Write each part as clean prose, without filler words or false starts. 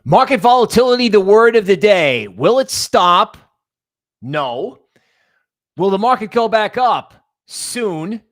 Market volatility, the word of the day. Will it stop? No. Will the market go back up? Soon.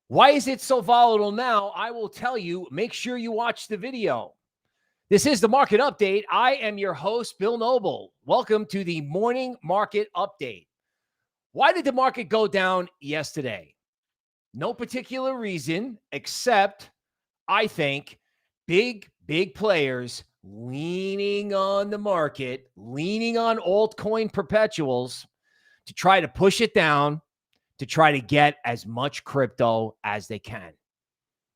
Why is it so volatile now? I will tell you. Make sure you watch the video. This is the Market Update. I am your host, Bill Noble. Welcome to the Morning Market Update. Why did the market go down yesterday? No particular reason, except I think big players leaning on the market, leaning on altcoin perpetuals to try to push it down, to try to get as much crypto as they can.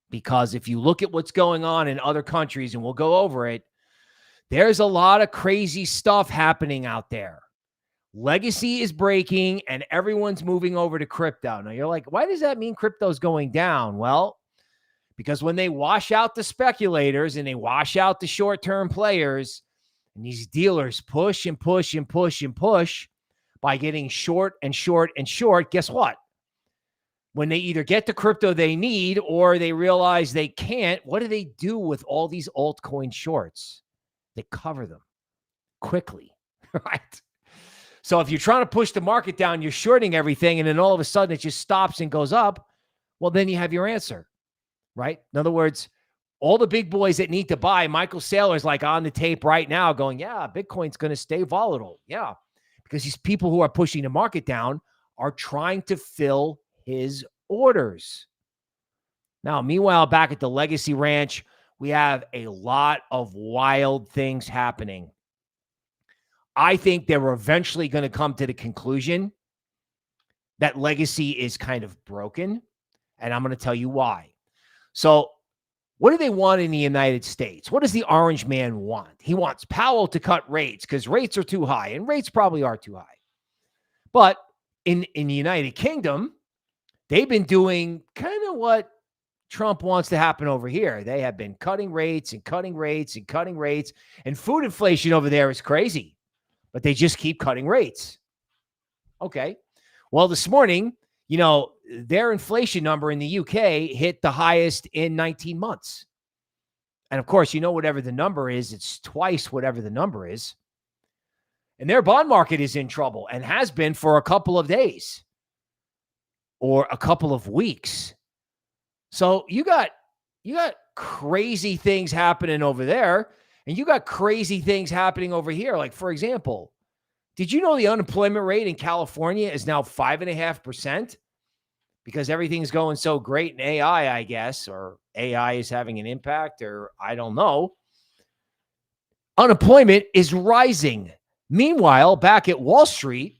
Because if you look at what's going on in other countries, and we'll go over it, there's a lot of crazy stuff happening out there. Legacy is breaking and everyone's moving over to crypto. Now you're like, why does that mean crypto's going down? Well, because when they wash out the speculators and they wash out the short-term players, and these dealers push and push and push and push by getting short and short and short, guess what? When they either get the crypto they need or they realize they can't, what do they do with all these altcoin shorts? They cover them quickly, right? So if you're trying to push the market down, you're shorting everything, and then all of a sudden it just stops and goes up, well, then you have your answer, right? In other words, all the big boys that need to buy, Michael Saylor's like on the tape right now going, yeah, Bitcoin's going to stay volatile. Yeah, because these people who are pushing the market down are trying to fill his orders. Now, meanwhile, back at the Legacy Ranch, we have a lot of wild things happening. I think they're eventually going to come to the conclusion that Legacy is kind of broken, and I'm going to tell you why. So what do they want in the United States? What does the orange man want? He wants Powell to cut rates because rates are too high, and rates probably are too high. But in the United Kingdom, they've been doing kind of what Trump wants to happen over here. They have been cutting rates and cutting rates and cutting rates, and food inflation over there is crazy, but they just keep cutting rates. Okay. Well, this morning, you know, their inflation number in the UK hit the highest in 19 months. And of course, you know, whatever the number is, it's twice whatever the number is. And their bond market is in trouble and has been for a couple of days or a couple of weeks. So you got crazy things happening over there, and you got crazy things happening over here. Like, for example, did you know the unemployment rate in California is now 5.5%? Because everything's going so great in AI, I guess, or AI is having an impact, or I don't know. Unemployment is rising. Meanwhile, back at Wall Street,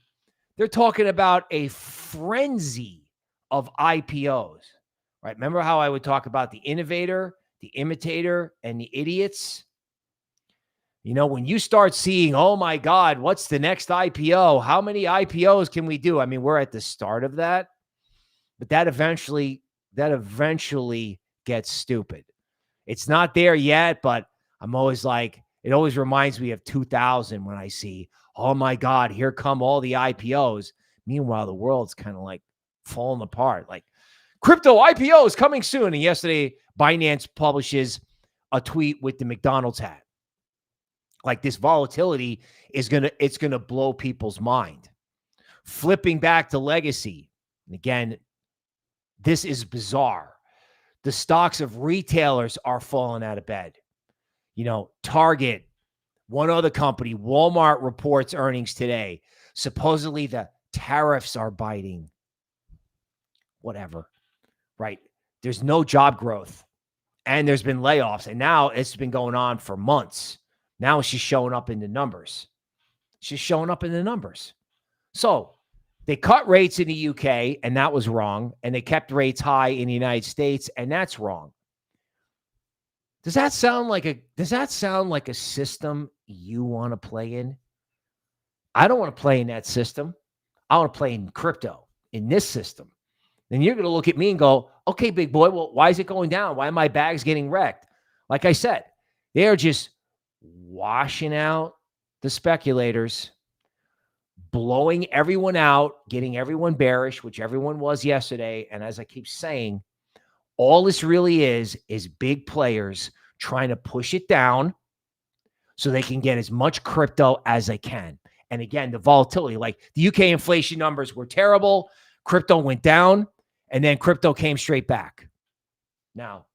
they're talking about a frenzy of IPOs, right? Remember how I would talk about the innovator, the imitator, and the idiots? You know, when you start seeing, oh my God, what's the next IPO? How many IPOs can we do? I mean, we're at the start of that. But that eventually gets stupid. It's not there yet, but I'm always like, it always reminds me of 2000 when I see, oh my God, here come all the IPOs. Meanwhile, the world's kind of like falling apart. Like, crypto IPOs coming soon. And yesterday, Binance publishes a tweet with the McDonald's hat. Like, this volatility it's gonna blow people's mind. Flipping back to Legacy. And again, this is bizarre. The stocks of retailers are falling out of bed. You know, Target, one other company, Walmart reports earnings today. Supposedly the tariffs are biting. Whatever, right? There's no job growth, and there's been layoffs, and now it's been going on for months. Now she's showing up in the numbers. So they cut rates in the UK, and that was wrong. And they kept rates high in the United States, and that's wrong. Does that sound like a system you want to play in? I don't want to play in that system. I want to play in crypto, in this system. Then you're going to look at me and go, okay, big boy, well, why is it going down? Why are my bags getting wrecked? Like I said, they're just washing out the speculators, blowing everyone out, getting everyone bearish, which everyone was yesterday. And as I keep saying, all this really is big players trying to push it down so they can get as much crypto as they can. And again, the volatility, like the UK inflation numbers were terrible. Crypto went down, and then crypto came straight back. Now,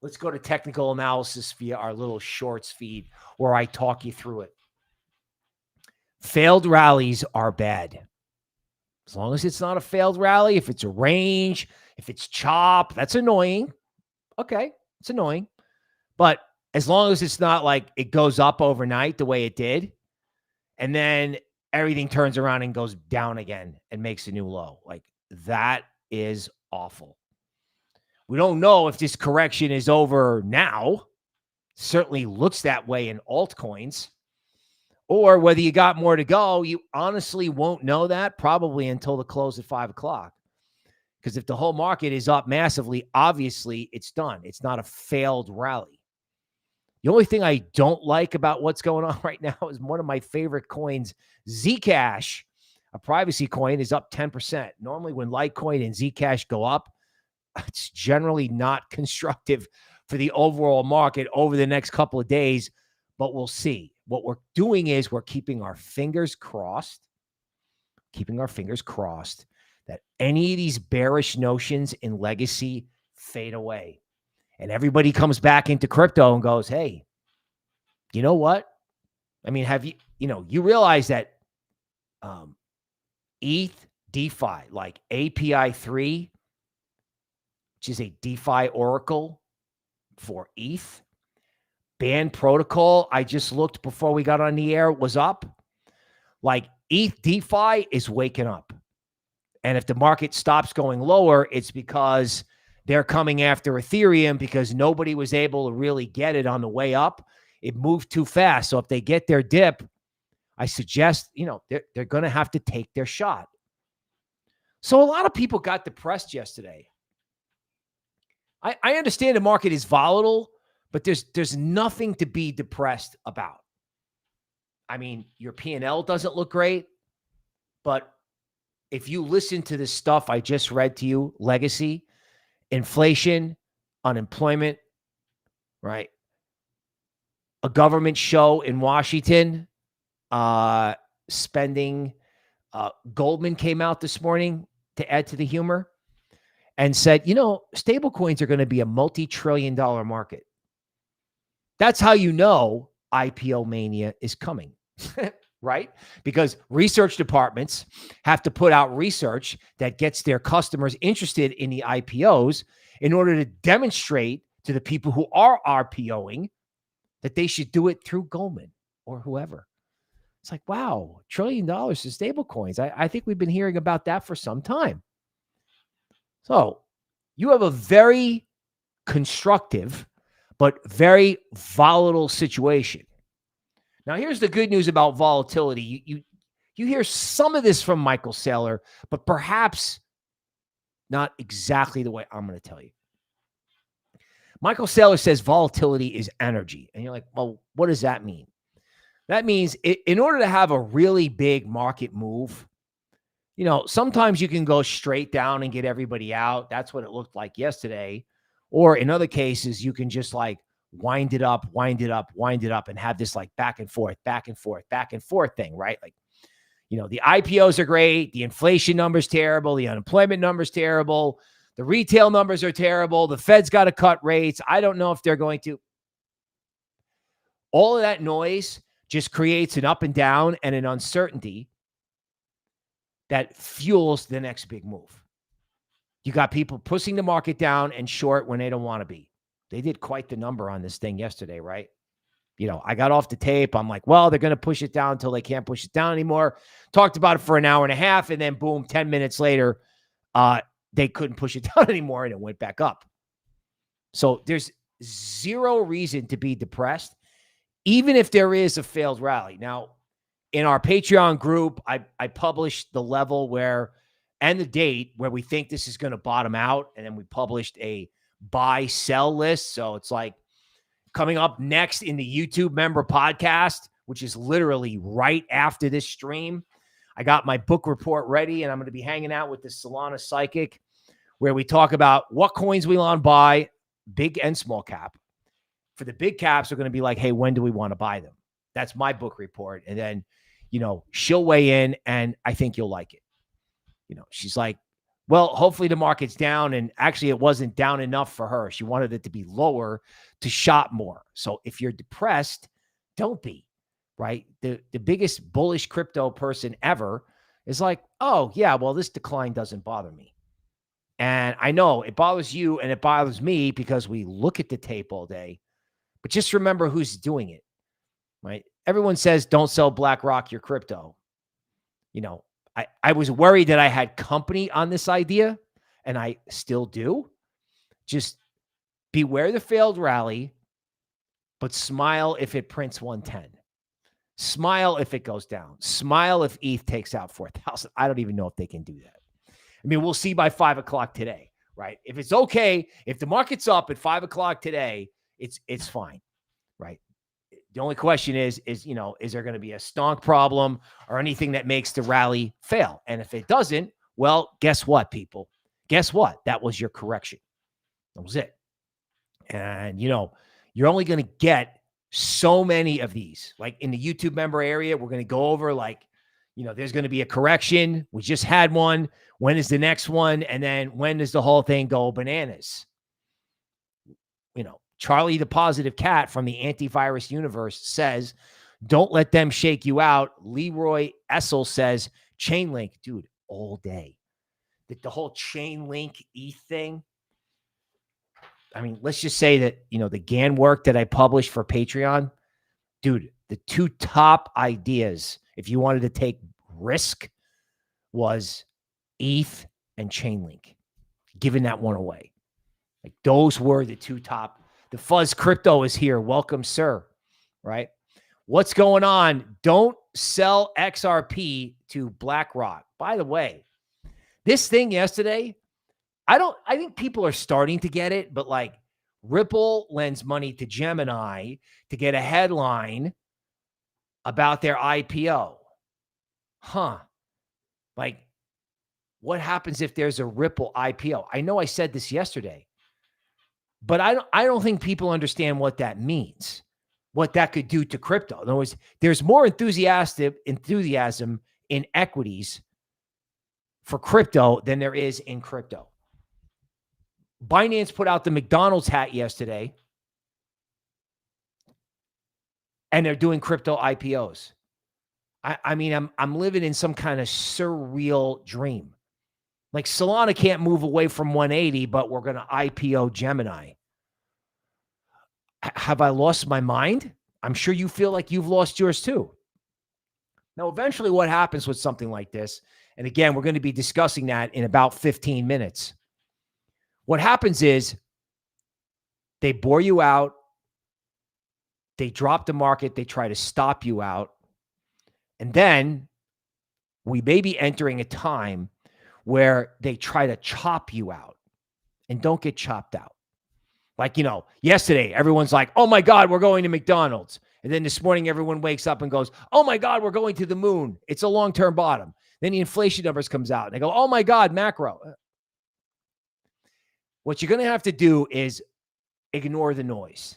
let's go to technical analysis via our little shorts feed where I talk you through it. Failed rallies are bad. As long as it's not a failed rally, if it's a range, if it's chop, that's annoying. Okay, it's annoying. But as long as it's not like it goes up overnight the way it did, and then everything turns around and goes down again and makes a new low. Like, that is awful. We don't know if this correction is over now. Certainly looks that way in altcoins. Or whether you got more to go, you honestly won't know that probably until the close at 5 o'clock. Because if the whole market is up massively, obviously it's done. It's not a failed rally. The only thing I don't like about what's going on right now is one of my favorite coins, Zcash, a privacy coin, is up 10%. Normally when Litecoin and Zcash go up, it's generally not constructive for the overall market over the next couple of days, but we'll see. What we're doing is we're keeping our fingers crossed, that any of these bearish notions in legacy fade away. And everybody comes back into crypto and goes, hey, you know what? I mean, you realize that ETH DeFi, like API 3, which is a DeFi oracle for ETH, Band protocol, I just looked before we got on the air, was up. Like, ETH DeFi is waking up. And if the market stops going lower, it's because they're coming after Ethereum because nobody was able to really get it on the way up. It moved too fast. So if they get their dip, I suggest, they're going to have to take their shot. So a lot of people got depressed yesterday. I understand the market is volatile, but there's nothing to be depressed about. I mean, your P&L doesn't look great, but if you listen to this stuff I just read to you, legacy, inflation, unemployment, right? A government show in Washington, spending. Goldman came out this morning to add to the humor and said, stablecoins are going to be a multi-trillion-dollar market. That's how you know IPO mania is coming, right? Because research departments have to put out research that gets their customers interested in the IPOs in order to demonstrate to the people who are RPOing that they should do it through Goldman or whoever. It's like, wow, $1 trillion to stablecoins. I think we've been hearing about that for some time. So you have a very constructive but very volatile situation. Now, here's the good news about volatility. You hear some of this from Michael Saylor, but perhaps not exactly the way I'm going to tell you. Michael Saylor says volatility is energy. And you're like, well, what does that mean? That means in order to have a really big market move, sometimes you can go straight down and get everybody out. That's what it looked like yesterday. Or in other cases, you can just like wind it up, and have this like back and forth thing, right? Like, the IPOs are great. The inflation number's terrible. The unemployment number's terrible. The retail numbers are terrible. The Fed's got to cut rates. I don't know if they're going to. All of that noise just creates an up and down and an uncertainty that fuels the next big move. You got people pushing the market down and short when they don't want to be. They did quite the number on this thing yesterday, right? I got off the tape. I'm like, well, they're going to push it down until they can't push it down anymore. Talked about it for an hour and a half, and then boom, 10 minutes later, they couldn't push it down anymore, and it went back up. So there's zero reason to be depressed, even if there is a failed rally. Now, in our Patreon group, I published the level and the date where we think this is going to bottom out. And then we published a buy sell list. So it's like coming up next in the YouTube member podcast, which is literally right after this stream. I got my book report ready, and I'm going to be hanging out with the Solana Psychic, where we talk about what coins we want to buy, big and small cap. For the big caps, we're going to be like, hey, when do we want to buy them? That's my book report. And then, she'll weigh in, and I think you'll like it. She's like, well, hopefully the market's down. And actually it wasn't down enough for her. She wanted it to be lower to shop more. So if you're depressed, don't be, right? The biggest bullish crypto person ever is like, oh yeah, well, this decline doesn't bother me. And I know it bothers you and it bothers me because we look at the tape all day, but just remember who's doing it, right? Everyone says, don't sell BlackRock your crypto. I was worried that I had company on this idea, and I still do. Just beware the failed rally, but smile if it prints 110. Smile if it goes down. Smile if ETH takes out 4,000. I don't even know if they can do that. I mean, we'll see by 5 o'clock today, right? If it's okay, if the market's up at 5 o'clock today, it's fine, right? The only question is there going to be a stonk problem or anything that makes the rally fail? And if it doesn't, well, guess what, people? Guess what? That was your correction. That was it. And, you're only going to get so many of these. Like in the YouTube member area, we're going to go over there's going to be a correction. We just had one. When is the next one? And then when does the whole thing go bananas? Charlie the Positive Cat from the Antivirus Universe says, don't let them shake you out. Leroy Essel says, Chainlink, dude, all day. The whole Chainlink ETH thing. I mean, let's just say that, the GAN work that I published for Patreon, dude, the two top ideas, if you wanted to take risk, was ETH and Chainlink, giving that one away. Like those were the two top. The Fuzz Crypto is here. Welcome, sir. Right? What's going on? Don't sell XRP to BlackRock. By the way, this thing yesterday, I think people are starting to get it, but like Ripple lends money to Gemini to get a headline about their IPO. Huh. Like, what happens if there's a Ripple IPO? I know I said this yesterday, but I don't think people understand what that means, what that could do to crypto. In other words, there's more enthusiasm in equities for crypto than there is in crypto. Binance put out the McDonald's hat yesterday, and they're doing crypto IPOs. I mean, I'm living in some kind of surreal dream. Like Solana can't move away from 180, but we're going to IPO Gemini. Have I lost my mind? I'm sure you feel like you've lost yours too. Now, eventually what happens with something like this, and again, we're going to be discussing that in about 15 minutes. What happens is they bore you out. They drop the market. They try to stop you out. And then we may be entering a time where they try to chop you out, and don't get chopped out. Like, yesterday, everyone's like, oh my God, we're going to McDonald's. And then this morning, everyone wakes up and goes, oh my God, we're going to the moon. It's a long-term bottom. Then the inflation numbers comes out and they go, oh my God, macro. What you're going to have to do is ignore the noise,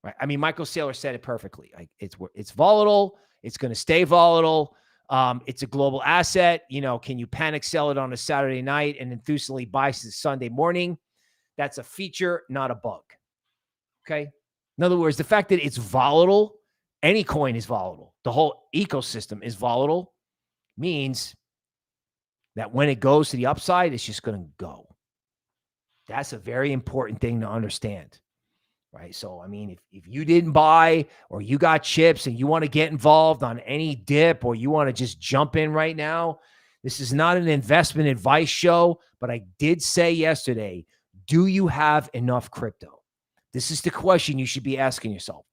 right? I mean, Michael Saylor said it perfectly. Like it's volatile. It's going to stay volatile. It's a global asset. Can you panic sell it on a Saturday night and enthusiastically buy Sunday morning? That's a feature, not a bug. Okay. In other words, the fact that it's volatile, any coin is volatile. The whole ecosystem is volatile means that when it goes to the upside, it's just going to go. That's a very important thing to understand, right? So, I mean, if you didn't buy or you got chips and you want to get involved on any dip or you want to just jump in right now, this is not an investment advice show, but I did say yesterday, do you have enough crypto? This is the question you should be asking yourself.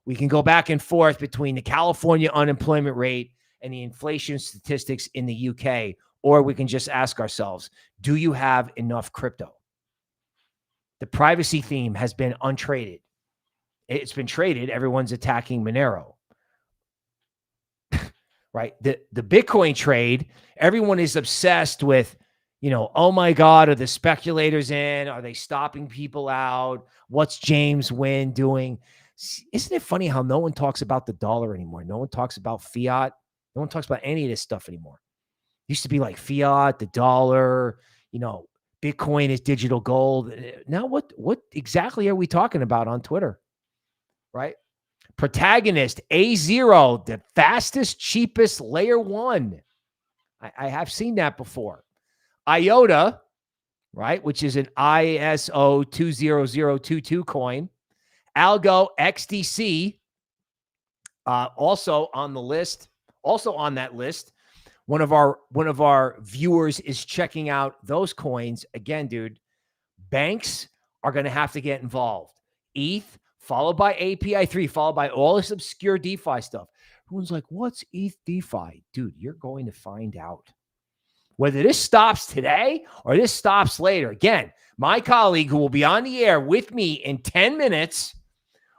We can go back and forth between the California unemployment rate and the inflation statistics in the UK, or we can just ask ourselves, do you have enough crypto? The privacy theme has been untraded. It's been traded. Everyone's attacking Monero. Right? The Bitcoin trade, everyone is obsessed with, oh my God, are the speculators in? Are they stopping people out? What's James Nguyen doing? Isn't it funny how no one talks about the dollar anymore? No one talks about fiat. No one talks about any of this stuff anymore. It used to be like fiat, the dollar, Bitcoin is digital gold. Now what exactly are we talking about on Twitter? Right? Protagonist A0, the fastest, cheapest layer one. I have seen that before. IOTA, right, which is an ISO 20022 coin. Algo XDC, also on the list, also on that list. One of our viewers is checking out those coins. Again, dude, banks are going to have to get involved. ETH, followed by API3, followed by all this obscure DeFi stuff. Everyone's like, what's ETH DeFi? Dude, you're going to find out. Whether this stops today or this stops later. Again, my colleague who will be on the air with me in 10 minutes,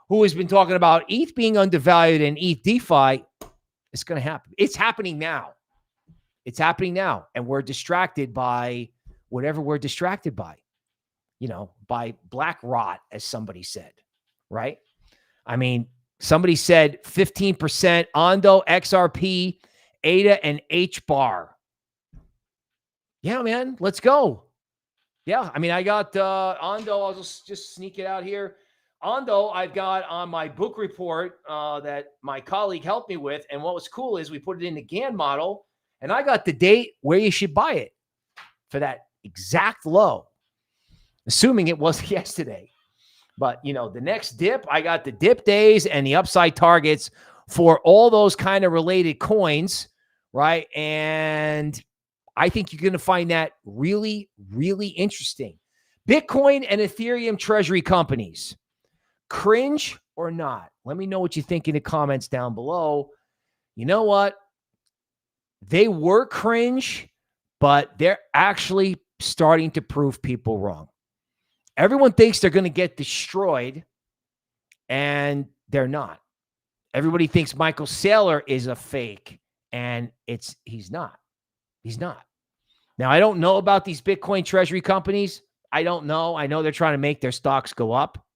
who has been talking about ETH being undervalued and ETH DeFi, it's going to happen. It's happening now. It's happening now. And we're distracted by whatever we're distracted by, by BlackRock, as somebody said, right? I mean, somebody said 15% Ondo, XRP, ADA, and HBAR. Yeah, man, let's go. Yeah, I mean, I got Ondo. I'll just sneak it out here. Ondo, I've got on my book report that my colleague helped me with. And what was cool is we put it in the Gann model, and I got the date where you should buy it for that exact low, assuming it was yesterday. But, the next dip, I got the dip days and the upside targets for all those kind of related coins, right? And I think you're going to find that really, really interesting. Bitcoin and Ethereum treasury companies. Cringe or not? Let me know what you think in the comments down below. You know what? They were cringe, but they're actually starting to prove people wrong. Everyone thinks they're going to get destroyed, and they're not. Everybody thinks Michael Saylor is a fake, and he's not. He's not. Now, I don't know about these Bitcoin treasury companies. I don't know. I know they're trying to make their stocks go up.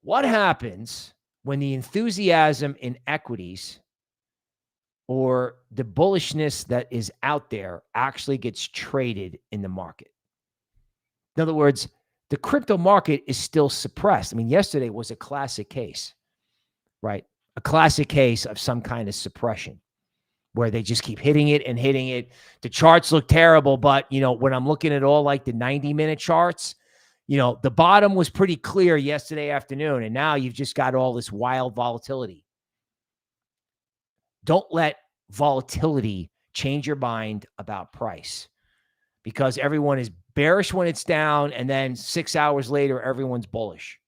What happens when the enthusiasm in equities or the bullishness that is out there actually gets traded in the market? In other words, the crypto market is still suppressed. I mean, yesterday was a classic case, right? A classic case of some kind of suppression, where they just keep hitting it and hitting it. The charts look terrible, but, when I'm looking at all like the 90-minute charts, the bottom was pretty clear yesterday afternoon, and now you've just got all this wild volatility. Don't let volatility change your mind about price, because everyone is bearish when it's down, and then 6 hours later, everyone's bullish.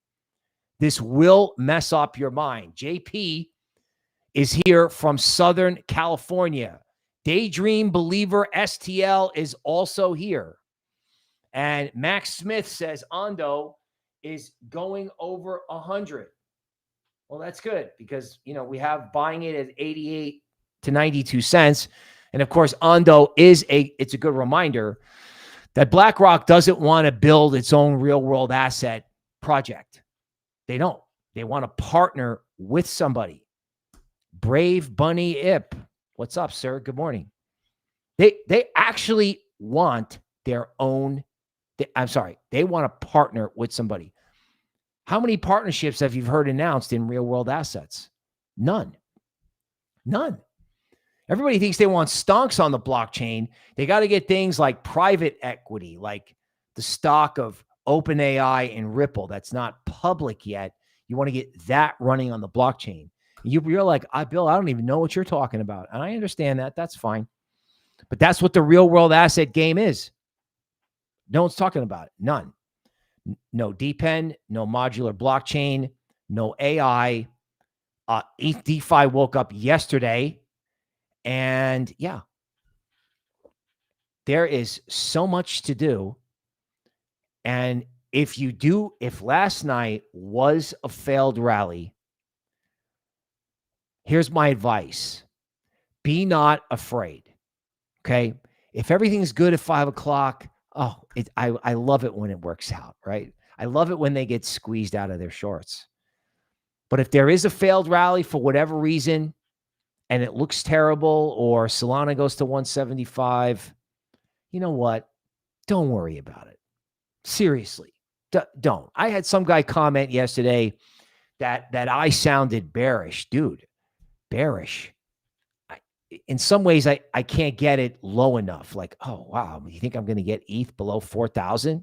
This will mess up your mind. JP is here from Southern California. Daydream Believer STL is also here. And Max Smith says Ondo is going over 100. Well, that's good, because, we have buying it at 88 to 92 cents. And of course, Ondo it's a good reminder that BlackRock doesn't want to build its own real world asset project. They don't. They want to partner with somebody. Brave Bunny Ip. What's up, sir? Good morning. They actually want their own. They want to partner with somebody. How many partnerships have you heard announced in real world assets? None. Everybody thinks they want stonks on the blockchain. They got to get things like private equity, like the stock of OpenAI and Ripple that's not public yet. You want to get that running on the blockchain. You're like, Bill, I don't even know what you're talking about. And I understand that. That's fine. But that's what the real world asset game is. No one's talking about it. None. No DePIN, no modular blockchain, no AI. ETH DeFi woke up yesterday. And yeah, there is so much to do. And if last night was a failed rally, here's my advice. Be not afraid. Okay. If everything's good at 5 o'clock, I love it when it works out, right? I love it when they get squeezed out of their shorts. But if there is a failed rally for whatever reason, and it looks terrible, or Solana goes to 175, you know what? Don't worry about it. Seriously, don't. I had some guy comment yesterday that I sounded bearish. Dude, bearish. In some ways, I can't get it low enough. Like, oh, wow, you think I'm going to get ETH below 4,000?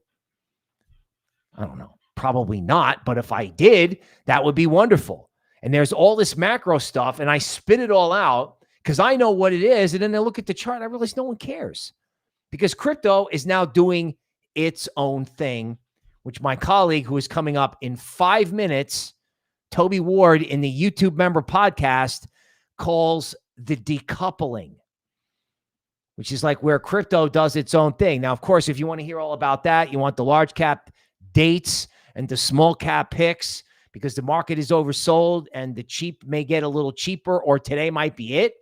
I don't know. Probably not. But if I did, that would be wonderful. And there's all this macro stuff, and I spit it all out because I know what it is. And then I look at the chart, and I realize no one cares because crypto is now doing its own thing, which my colleague who is coming up in 5 minutes, Toby Ward, in the YouTube member podcast, calls the decoupling, which is like where crypto does its own thing. Now, of course, if you want to hear all about that, you want the large cap dates and the small cap picks because the market is oversold and the cheap may get a little cheaper, or today might be it.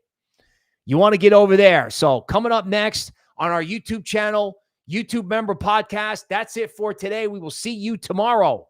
You want to get over there. So coming up next on our YouTube channel, YouTube member podcast. That's it for today. We will see you tomorrow.